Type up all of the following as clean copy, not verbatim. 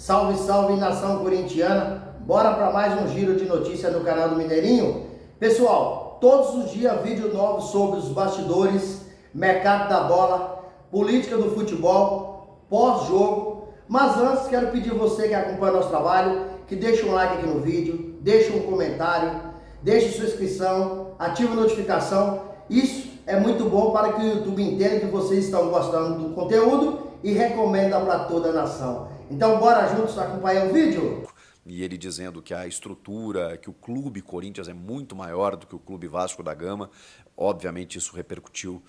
Salve, salve, nação corintiana! Bora para mais um giro de notícias no canal do Mineirinho? Pessoal, todos os dias vídeo novo sobre os bastidores, mercado da bola, política do futebol, pós-jogo. Mas antes, quero pedir você que acompanha nosso trabalho, que deixe um like aqui no vídeo, deixe um comentário, deixe sua inscrição, ative a notificação. Isso é muito bom para que o YouTube entenda que vocês estão gostando do conteúdo e recomenda para toda a nação. Então bora juntos acompanhar o vídeo? E ele dizendo que a estrutura, que o clube Corinthians é muito maior do que o clube Vasco da Gama. Obviamente isso repercutiu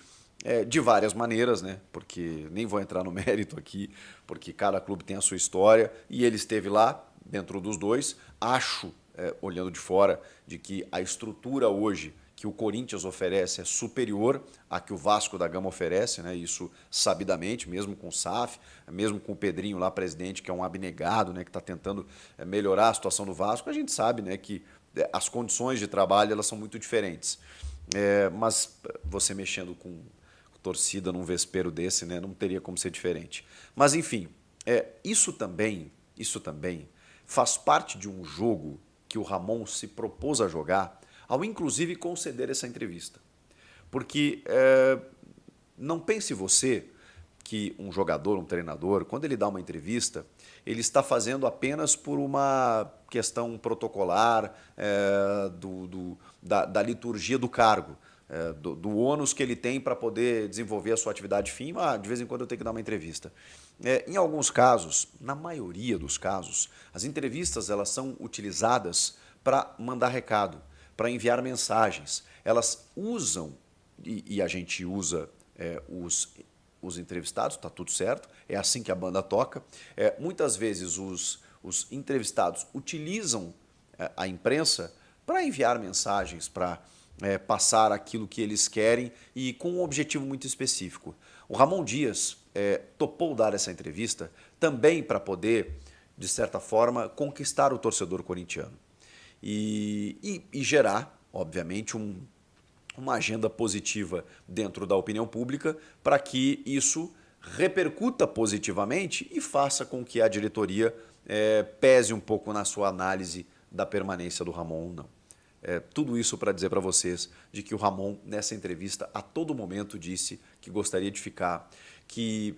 de várias maneiras, né? Porque nem vou entrar no mérito aqui, porque cada clube tem a sua história e ele esteve lá dentro dos dois. Acho, olhando de fora, de que a estrutura hoje que o Corinthians oferece é superior à que o Vasco da Gama oferece, né? Isso sabidamente, mesmo com o SAF, mesmo com o Pedrinho lá, presidente, que é um abnegado, né? Que está tentando melhorar a situação do Vasco. A gente sabe, né, que as condições de trabalho elas são muito diferentes. Mas você mexendo com torcida num vespeiro desse, né, não teria como ser diferente. Mas enfim, isso também faz parte de um jogo que o Ramon se propôs a jogar, ao inclusive conceder essa entrevista. Porque não pense você que um jogador, um treinador, quando ele dá uma entrevista, ele está fazendo apenas por uma questão protocolar da liturgia do cargo, do ônus que ele tem para poder desenvolver a sua atividade fim. De vez em quando eu tenho que dar uma entrevista. Em alguns casos, na maioria dos casos, as entrevistas elas são utilizadas para mandar recado, para enviar mensagens. Elas usam, e a gente usa os entrevistados, está tudo certo, é assim que a banda toca. Muitas vezes os entrevistados utilizam a imprensa para enviar mensagens, para passar aquilo que eles querem e com um objetivo muito específico. O Ramon Dias topou dar essa entrevista também para poder, de certa forma, conquistar o torcedor corintiano. E gerar, obviamente, uma agenda positiva dentro da opinião pública para que isso repercuta positivamente e faça com que a diretoria pese um pouco na sua análise da permanência do Ramon ou não. Tudo isso para dizer para vocês de que o Ramon, nessa entrevista, a todo momento disse que gostaria de ficar, que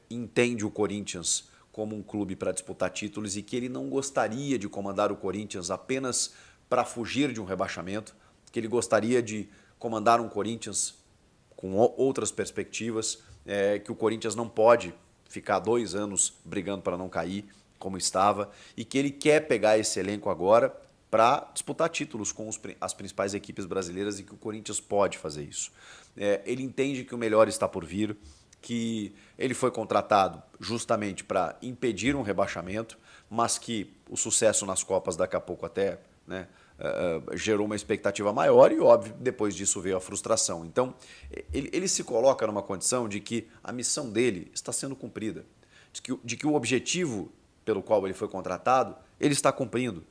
entende o Corinthians como um clube para disputar títulos e que ele não gostaria de comandar o Corinthians apenas para fugir de um rebaixamento, que ele gostaria de comandar um Corinthians com outras perspectivas, que o Corinthians não pode ficar 2 anos brigando para não cair, como estava, e que ele quer pegar esse elenco agora para disputar títulos com as principais equipes brasileiras e que o Corinthians pode fazer isso. Ele entende que o melhor está por vir, que ele foi contratado justamente para impedir um rebaixamento, mas que o sucesso nas Copas daqui a pouco até gerou uma expectativa maior e, óbvio, depois disso veio a frustração. Então, ele se coloca numa condição de que a missão dele está sendo cumprida, de que o objetivo pelo qual ele foi contratado, ele está cumprindo.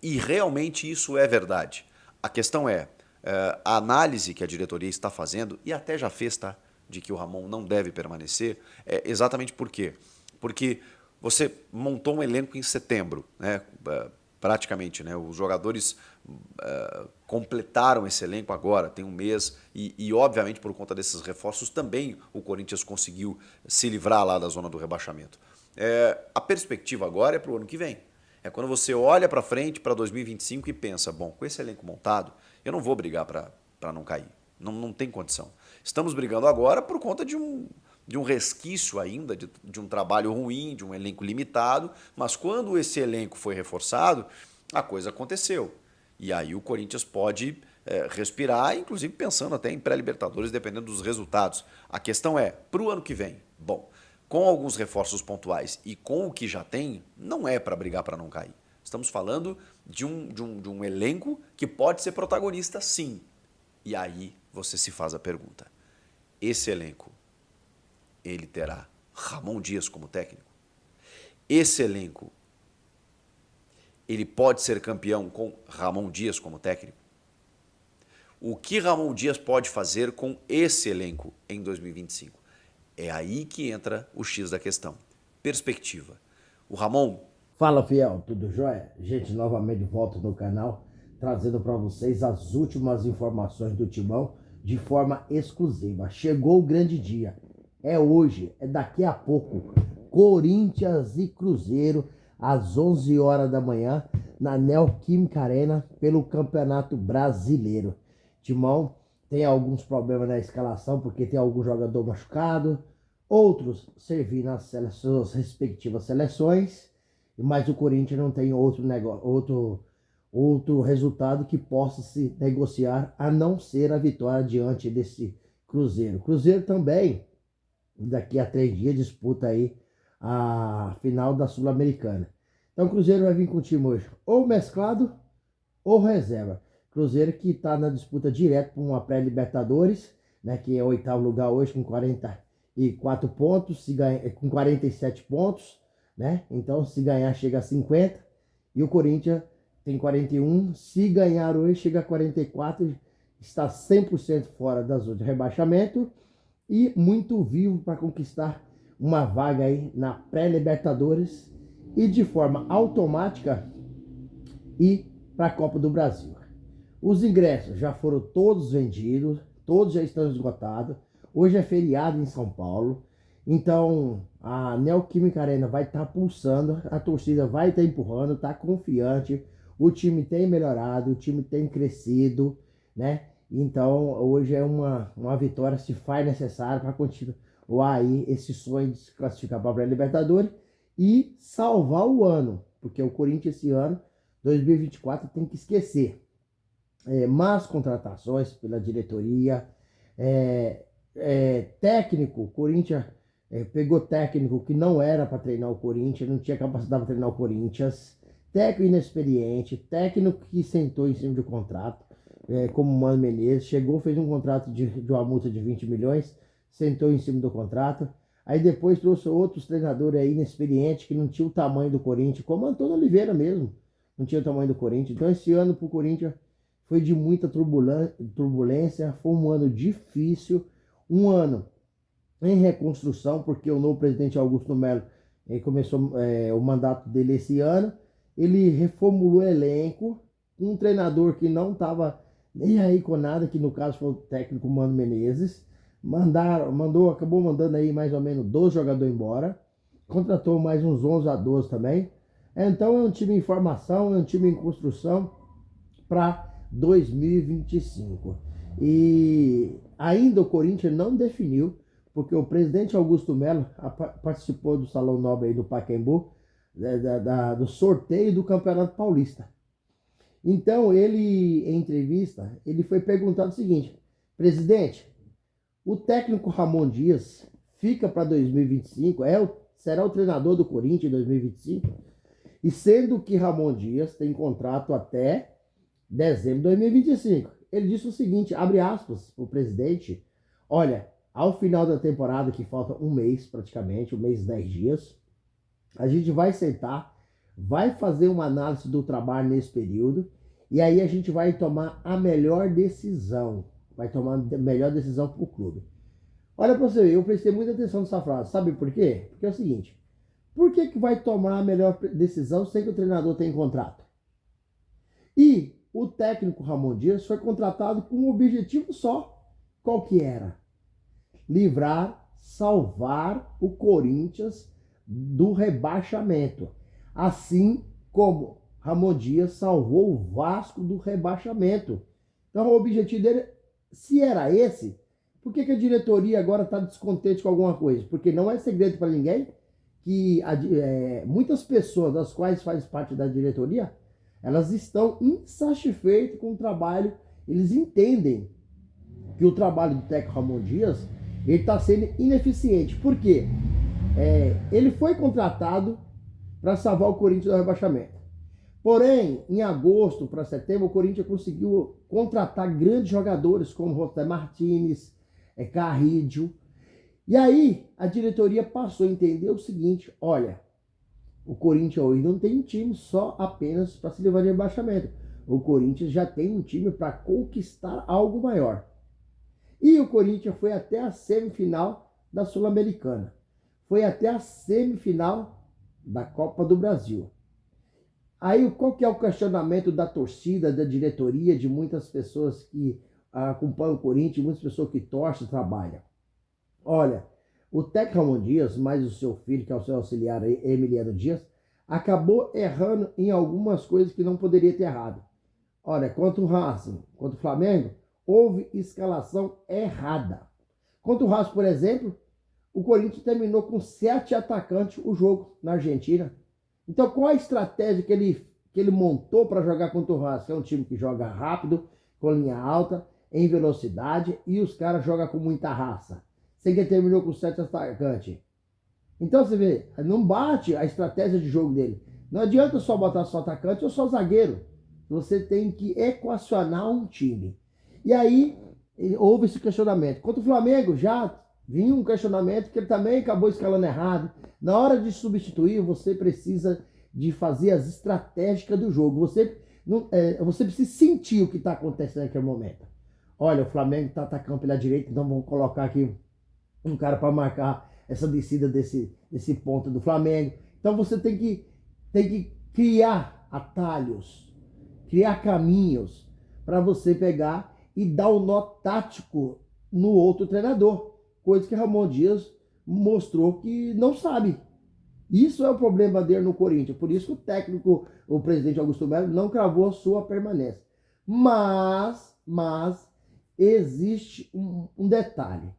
E realmente isso é verdade. A questão a análise que a diretoria está fazendo, e até já fez, tá? De que o Ramon não deve permanecer, exatamente por quê? Porque você montou um elenco em setembro, né? Praticamente, né? Os jogadores completaram esse elenco agora, tem um mês, e obviamente por conta desses reforços também o Corinthians conseguiu se livrar lá da zona do rebaixamento. A perspectiva agora é para o ano que vem. É quando você olha para frente, para 2025 e pensa, bom, com esse elenco montado, eu não vou brigar para não cair. Não tem condição. Estamos brigando agora por conta de um resquício ainda, de um trabalho ruim, de um elenco limitado, mas quando esse elenco foi reforçado, a coisa aconteceu. E aí o Corinthians pode respirar, inclusive pensando até em pré-libertadores, dependendo dos resultados. A questão para o ano que vem, bom, com alguns reforços pontuais e com o que já tem, não é para brigar para não cair. Estamos falando de um elenco que pode ser protagonista, sim. E aí você se faz a pergunta, esse elenco, ele terá Ramon Dias como técnico? Esse elenco, ele pode ser campeão com Ramon Dias como técnico? O que Ramon Dias pode fazer com esse elenco em 2025? É aí que entra o X da questão. Perspectiva. O Ramon, Fala, fiel, tudo jóia? Gente, novamente de volta no canal, trazendo para vocês as últimas informações do Timão de forma exclusiva. Chegou o grande dia, é hoje, é daqui a pouco. Corinthians e Cruzeiro, às 11 horas da manhã, na Neoquímica Arena, pelo Campeonato Brasileiro. Timão tem alguns problemas na escalação, porque tem algum jogador machucado, outros servindo nas suas respectivas seleções, mas o Corinthians não tem outro negócio, outro resultado que possa se negociar a não ser a vitória diante desse Cruzeiro. Cruzeiro também, daqui a 3 dias, disputa aí a final da Sul-Americana. Então o Cruzeiro vai vir com o time hoje ou mesclado ou reserva. Cruzeiro que está na disputa direto para uma pré-Libertadores, né, que é o 8º lugar hoje com 44 pontos, se ganha, com 47 pontos, né? Então, se ganhar, chega a 50. E o Corinthians tem 41. Se ganhar hoje, chega a 44. Está 100% fora da zona de rebaixamento. E muito vivo para conquistar uma vaga aí na pré-Libertadores. E de forma automática ir para a Copa do Brasil. Os ingressos já foram todos vendidos. Todos já estão esgotados. Hoje é feriado em São Paulo. Então, a Neoquímica Arena vai estar pulsando, a torcida vai estar empurrando, está confiante, o time tem melhorado, o time tem crescido, né? Então, hoje é uma vitória, se faz necessário para continuar aí esse sonho de se classificar para a Libertadores e salvar o ano, porque o Corinthians esse ano, 2024, tem que esquecer. Más contratações pela diretoria, técnico, Corinthians pegou técnico que não era para treinar o Corinthians, não tinha capacidade para treinar o Corinthians, técnico inexperiente, técnico que sentou em cima de contrato, como o Mano Menezes, chegou, fez um contrato de uma multa de 20 milhões, sentou em cima do contrato, aí depois trouxe outros treinadores aí inexperientes que não tinham o tamanho do Corinthians, como Antônio Oliveira mesmo, não tinha o tamanho do Corinthians. Então esse ano para o Corinthians foi de muita turbulência, foi um ano difícil, um ano em reconstrução, porque o novo presidente Augusto Melo começou o mandato dele esse ano. Ele reformulou o elenco, um treinador que não estava nem aí com nada, que no caso foi o técnico Mano Menezes. Acabou mandando aí mais ou menos 12 jogadores embora, contratou mais uns 11 a 12 também. Então é um time em formação, é um time em construção para 2025. E ainda o Corinthians não definiu, porque o presidente Augusto Melo participou do Salão Nobre aí do Pacaembu, do sorteio do Campeonato Paulista. Então ele, em entrevista, ele foi perguntado o seguinte: presidente, o técnico Ramon Dias fica para 2025, será o treinador do Corinthians em 2025? E sendo que Ramon Dias tem contrato até dezembro de 2025. Ele disse o seguinte, abre aspas, o presidente: olha, ao final da temporada, que falta um mês praticamente, 1 mês e 10 dias, a gente vai sentar, vai fazer uma análise do trabalho nesse período, e aí a gente vai tomar a melhor decisão, vai tomar a melhor decisão para o clube. Olha para você ver, eu prestei muita atenção nessa frase, sabe por quê? Porque é o seguinte, por que vai tomar a melhor decisão sem que o treinador tenha contrato? E o técnico Ramon Dias foi contratado com um objetivo só. Qual que era? Livrar, salvar o Corinthians do rebaixamento. Assim como Ramon Dias salvou o Vasco do rebaixamento. Então o objetivo dele, se era esse, por que a diretoria agora está descontente com alguma coisa? Porque não é segredo para ninguém que muitas pessoas das quais faz parte da diretoria, elas estão insatisfeitas com o trabalho. Eles entendem que o trabalho do técnico Ramon Dias está sendo ineficiente. Por quê? Ele foi contratado para salvar o Corinthians do rebaixamento. Porém, em agosto para setembro, o Corinthians conseguiu contratar grandes jogadores como José Martínez, Carrídio. E aí a diretoria passou a entender o seguinte: olha, o Corinthians hoje não tem um time só apenas para se livrar de rebaixamento. O Corinthians já tem um time para conquistar algo maior. E o Corinthians foi até a semifinal da Sul-Americana. Foi até a semifinal da Copa do Brasil. Aí qual que é o questionamento da torcida, da diretoria, de muitas pessoas que acompanham o Corinthians, muitas pessoas que torcem, trabalham? Olha, o técnico Ramon Dias, mais o seu filho, que é o seu auxiliar Emiliano Dias, acabou errando em algumas coisas que não poderia ter errado. Olha, contra o Racing, contra o Flamengo, houve escalação errada. Contra o Racing, por exemplo, o Corinthians terminou com 7 atacantes o jogo na Argentina. Então, qual a estratégia que ele montou para jogar contra o Racing? É um time que joga rápido, com linha alta, em velocidade, e os caras jogam com muita raça. Sem que ele terminou com 7 atacantes. Então, você vê, não bate a estratégia de jogo dele. Não adianta só botar só atacante ou só zagueiro. Você tem que equacionar um time. E aí, houve esse questionamento. Contra o Flamengo, já vinha um questionamento que ele também acabou escalando errado. Na hora de substituir, você precisa de fazer as estratégicas do jogo. Você precisa sentir o que está acontecendo naquele momento. Olha, o Flamengo está atacando pela direita, então vamos colocar aqui um cara para marcar essa descida desse ponto do Flamengo. Então você tem que criar atalhos, criar caminhos para você pegar e dar o nó tático no outro treinador. Coisa que Ramon Dias mostrou que não sabe. Isso é o problema dele no Corinthians. Por isso que o técnico, o presidente Augusto Melo, não cravou a sua permanência. Mas existe um detalhe.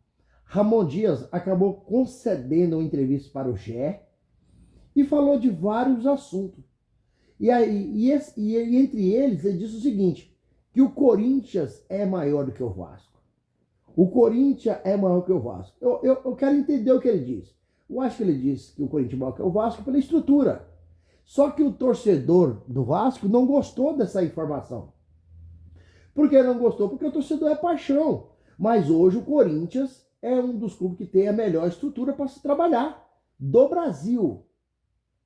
Ramon Dias acabou concedendo uma entrevista para o GE e falou de vários assuntos. E entre eles, ele disse o seguinte, que o Corinthians é maior do que o Vasco. O Corinthians é maior que o Vasco. Eu quero entender o que ele disse. Eu acho que ele disse que o Corinthians é maior que o Vasco pela estrutura. Só que o torcedor do Vasco não gostou dessa informação. Por que não gostou? Porque o torcedor é paixão. Mas hoje o Corinthians é um dos clubes que tem a melhor estrutura para se trabalhar do Brasil.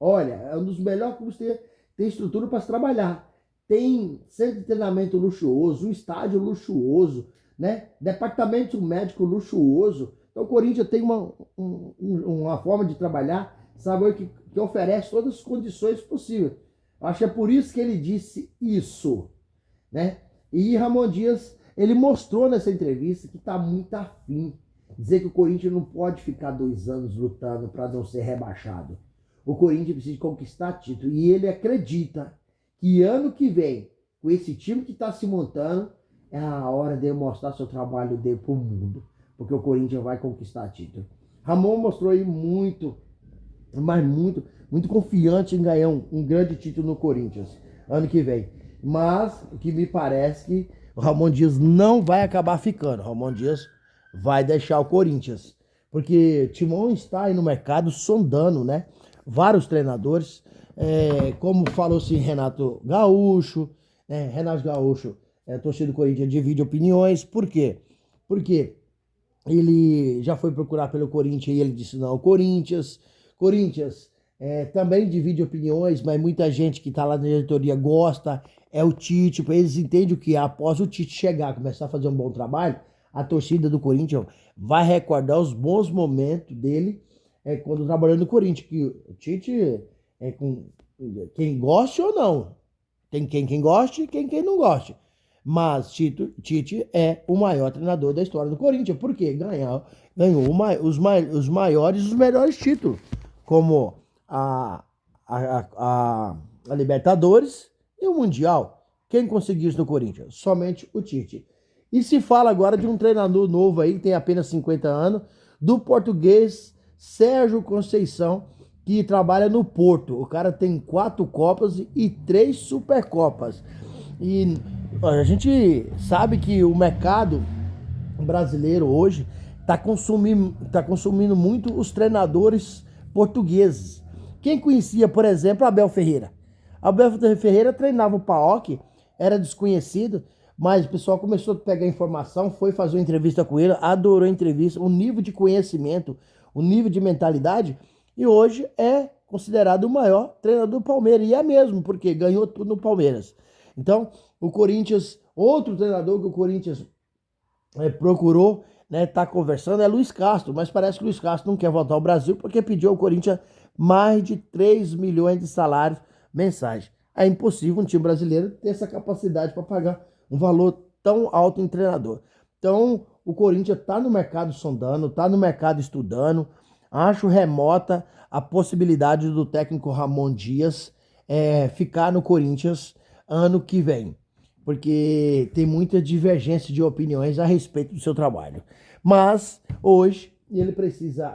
Olha, é um dos melhores clubes que tem estrutura para se trabalhar. Tem centro de treinamento luxuoso, um estádio luxuoso, né? Departamento médico luxuoso. Então o Corinthians tem uma forma de trabalhar, sabe, que oferece todas as condições possíveis. Acho que é por isso que ele disse isso, né? E Ramon Dias, ele mostrou nessa entrevista que está muito afim. Dizer que o Corinthians não pode ficar 2 anos lutando para não ser rebaixado. O Corinthians precisa conquistar título. E ele acredita que ano que vem, com esse time que está se montando, é a hora de mostrar seu trabalho dele para o mundo. Porque o Corinthians vai conquistar título. Ramon mostrou aí muito confiante em ganhar um grande título no Corinthians ano que vem. Mas o que me parece que o Ramon Dias não vai acabar ficando. O Ramon Dias vai deixar o Corinthians. Porque Timão está aí no mercado sondando, né? Vários treinadores. Como falou-se Renato Gaúcho. Renato Gaúcho, torcedor do Corinthians, divide opiniões. Por quê? Porque ele já foi procurar pelo Corinthians e ele disse não. Corinthians também divide opiniões, mas muita gente que está lá na diretoria gosta. É o Tite, eles entendem que após o Tite chegar, começar a fazer um bom trabalho, a torcida do Corinthians vai recordar os bons momentos dele quando trabalhando no Corinthians. Que o Tite é com quem goste ou não. Tem quem goste e quem não goste. Mas Tite é o maior treinador da história do Corinthians. Por quê? Ganhou os maiores e os melhores títulos. Como a Libertadores e o Mundial. Quem conseguiu isso no Corinthians? Somente o Tite. E se fala agora de um treinador novo aí, que tem apenas 50 anos, do português Sérgio Conceição, que trabalha no Porto. O cara tem 4 Copas e 3 Supercopas. E a gente sabe que o mercado brasileiro hoje está consumindo muito os treinadores portugueses. Quem conhecia, por exemplo, Abel Ferreira? Abel Ferreira treinava o PAOK, era desconhecido, mas o pessoal começou a pegar informação, foi fazer uma entrevista com ele, adorou a entrevista, o nível de conhecimento, o nível de mentalidade, e hoje é considerado o maior treinador do Palmeiras, e é mesmo, porque ganhou tudo no Palmeiras. Então, o Corinthians, outro treinador que o Corinthians procurou, né, tá conversando, é Luiz Castro, mas parece que o Luiz Castro não quer voltar ao Brasil, porque pediu ao Corinthians mais de 3 milhões de salários mensais. É impossível um time brasileiro ter essa capacidade para pagar um valor tão alto em treinador. Então, o Corinthians está no mercado sondando, está no mercado estudando. Acho remota a possibilidade do técnico Ramon Dias ficar no Corinthians ano que vem, porque tem muita divergência de opiniões a respeito do seu trabalho. Mas hoje ele precisa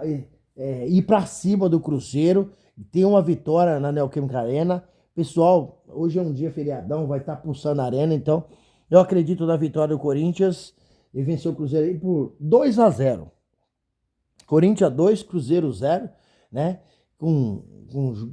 ir para cima do Cruzeiro, ter uma vitória na Neoquímica Arena. Pessoal, hoje é um dia feriadão, vai estar pulsando a arena, então eu acredito na vitória do Corinthians e venceu o Cruzeiro aí por 2-0. Corinthians 2, Cruzeiro 0, né? Com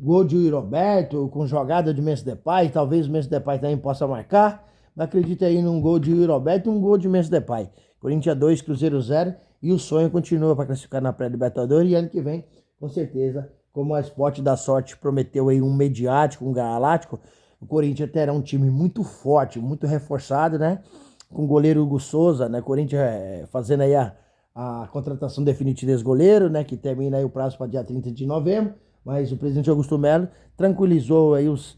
gol de Yuri Roberto, com jogada de Memphis Depay, talvez o Memphis Depay também possa marcar, mas acredito aí num gol de Yuri Roberto e um gol de Memphis Depay. Corinthians 2, Cruzeiro 0, e o sonho continua para classificar na pré-Libertadores, e ano que vem, com certeza, como a Sport da Sorte prometeu aí um mediático, um galáctico, o Corinthians terá um time muito forte, muito reforçado, né? Com o goleiro Hugo Souza, né? Corinthians fazendo aí a contratação definitiva desse goleiro, né? Que termina aí o prazo para dia 30 de novembro. Mas o presidente Augusto Melo tranquilizou aí os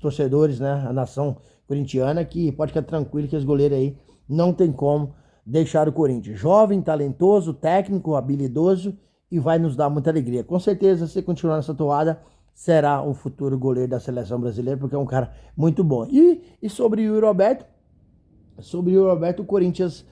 torcedores, né? A nação corintiana, que pode ficar tranquilo que esse goleiro aí não tem como deixar o Corinthians. Jovem, talentoso, técnico, habilidoso e vai nos dar muita alegria. Com certeza, se continuar nessa toada, será o futuro goleiro da seleção brasileira, porque é um cara muito bom. E sobre o Yuri Roberto, o Corinthians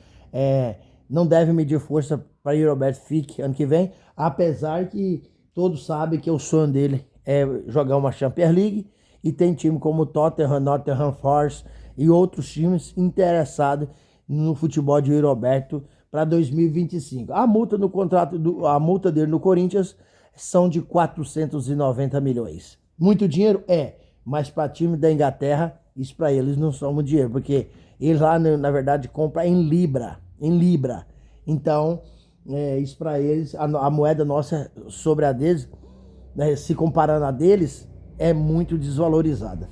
não deve medir força para o Yuri Roberto fique ano que vem, apesar que todos sabem que o sonho dele é jogar uma Champions League, e tem time como o Tottenham, Nottingham Forest e outros times interessados no futebol de Yuri Roberto para 2025. A multa no contrato, a multa dele no Corinthians são de 490 milhões. Muito dinheiro? Mas para time da Inglaterra, isso para eles não são muito dinheiro, porque eles lá, na verdade, compram em libra. Então, isso para eles, a moeda nossa sobre a deles, né, se comparando a deles, é muito desvalorizada.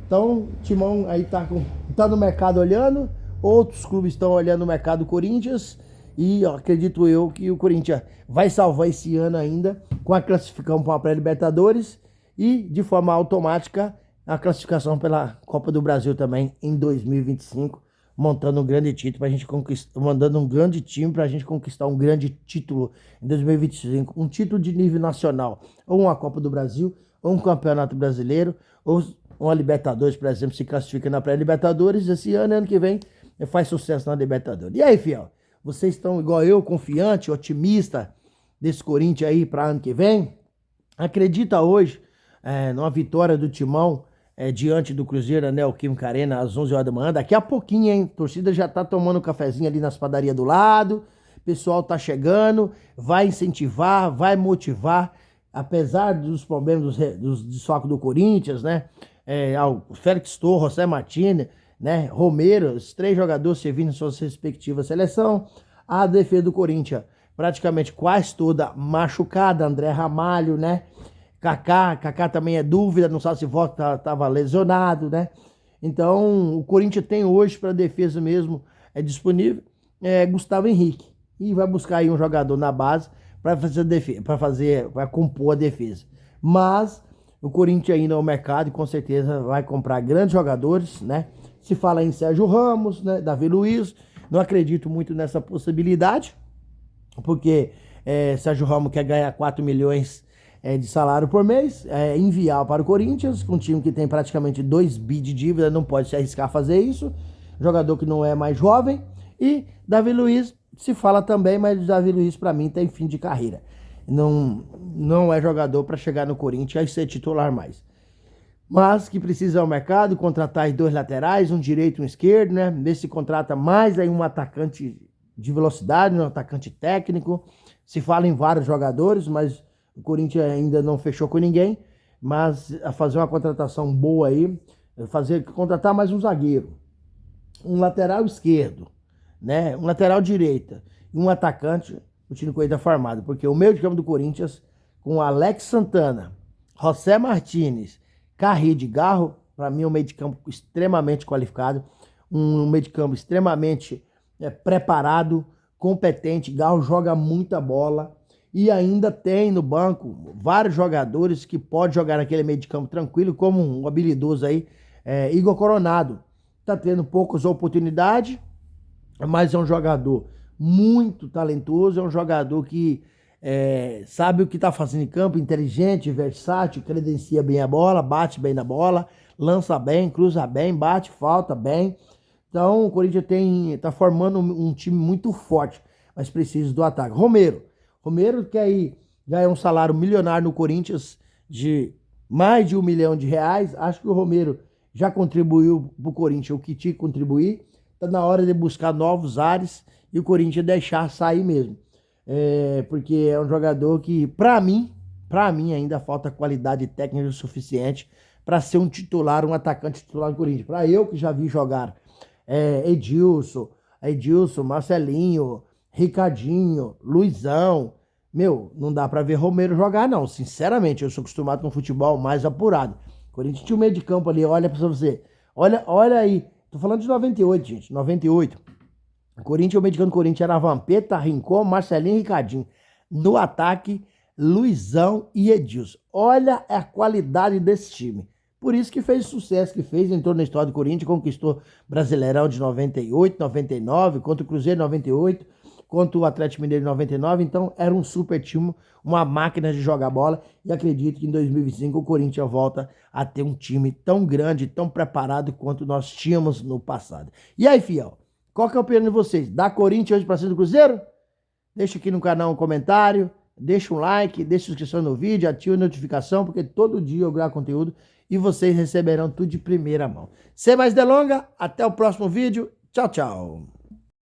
Então, o Timão aí tá no mercado olhando, outros clubes estão olhando o mercado do Corinthians, e acredito eu que o Corinthians vai salvar esse ano ainda com a classificação para a pré-Libertadores e, de forma automática, a classificação pela Copa do Brasil também em 2025, montando um grande título pra gente conquistar, mandando um grande time pra gente conquistar um grande título em 2025, um título de nível nacional, ou uma Copa do Brasil, ou um Campeonato Brasileiro, ou uma Libertadores, por exemplo, se classifica na pré-Libertadores esse ano, ano que vem, faz sucesso na Libertadores. E aí, fiel, vocês estão igual eu, confiante, otimista desse Corinthians aí para ano que vem? Acredita hoje numa vitória do Timão diante do Cruzeiro, na Neoquímica Arena, às 11 horas da manhã? Daqui a pouquinho, hein? A torcida já tá tomando um cafezinho ali nas padarias do lado, o pessoal tá chegando, vai incentivar, vai motivar, apesar dos problemas dos desfalques do Corinthians, né? O Félix Torres, José Martínez, né? Romero, os 3 jogadores servindo em suas respectivas seleções. A defesa do Corinthians praticamente quase toda machucada, André Ramalho, né? Kaká também é dúvida, não sabe se volta, estava lesionado, né? Então, o Corinthians tem hoje para defesa mesmo, disponível, Gustavo Henrique. E vai buscar aí um jogador na base para compor a defesa. Mas o Corinthians ainda é o mercado e com certeza vai comprar grandes jogadores, né? Se fala em Sérgio Ramos, né? Davi Luiz, não acredito muito nessa possibilidade, porque Sérgio Ramos quer ganhar 4 milhões de salário por mês, enviar para o Corinthians, um time que tem praticamente 2 bi de dívida, não pode se arriscar a fazer isso, jogador que não é mais jovem, e Davi Luiz, se fala também, mas o Davi Luiz para mim tem fim de carreira, não é jogador para chegar no Corinthians e ser titular mais, mas que precisa ao mercado, contratar 2 laterais, um direito e um esquerdo, né, ver se contrata mais aí um atacante de velocidade, um atacante técnico, se fala em vários jogadores, mas o Corinthians ainda não fechou com ninguém, mas a fazer uma contratação boa aí, contratar mais um zagueiro, um lateral esquerdo, né, um lateral direita e um atacante, o time Corinthians formado, porque o meio de campo do Corinthians, com Alex Santana, José Martínez, Carrillo de Garro, para mim é um meio de campo extremamente qualificado, um meio de campo extremamente preparado, competente. Garro joga muita bola e ainda tem no banco vários jogadores que podem jogar naquele meio de campo tranquilo, como um habilidoso aí, Igor Coronado. Tá tendo poucas oportunidades, mas é um jogador muito talentoso, é um jogador que sabe o que tá fazendo em campo, inteligente, versátil, credencia bem a bola, bate bem na bola, lança bem, cruza bem, bate, falta bem. Então o Corinthians tá formando um time muito forte, mas precisa do ataque. Romero quer ir ganhar um salário milionário no Corinthians de mais de R$ 1 milhão. Acho que o Romero já contribuiu pro Corinthians o que tinha que contribuir. Tá na hora de buscar novos ares e o Corinthians deixar sair mesmo. Porque é um jogador que, pra mim ainda falta qualidade técnica suficiente para ser um titular, um atacante titular do Corinthians. Para eu que já vi jogar Edilson, Marcelinho, Ricardinho, Luizão, não dá para ver Romero jogar não, sinceramente. Eu sou acostumado com futebol mais apurado. O Corinthians tinha um meio de campo ali, olha para você, olha aí, tô falando de 98, gente, 98. O Corinthians, o meio de campo do Corinthians era Vampeta, Rincon, Marcelinho e Ricardinho. No ataque, Luizão e Edilson. Olha a qualidade desse time. Por isso que fez o sucesso que fez, entrou na história do Corinthians, conquistou Brasileirão de 98, 99, contra o Cruzeiro 98, contra o Atlético Mineiro de 99. Então era um super time, uma máquina de jogar bola. E acredito que em 2025 o Corinthians volta a ter um time tão grande, tão preparado quanto nós tínhamos no passado. E aí, fiel, qual que é a opinião de vocês? Dá Corinthians hoje para cima do Cruzeiro? Deixa aqui no canal um comentário, deixa um like, deixa a inscrição no vídeo, ativa a notificação, porque todo dia eu gravo conteúdo e vocês receberão tudo de primeira mão. Sem mais delongas, até o próximo vídeo. Tchau, tchau.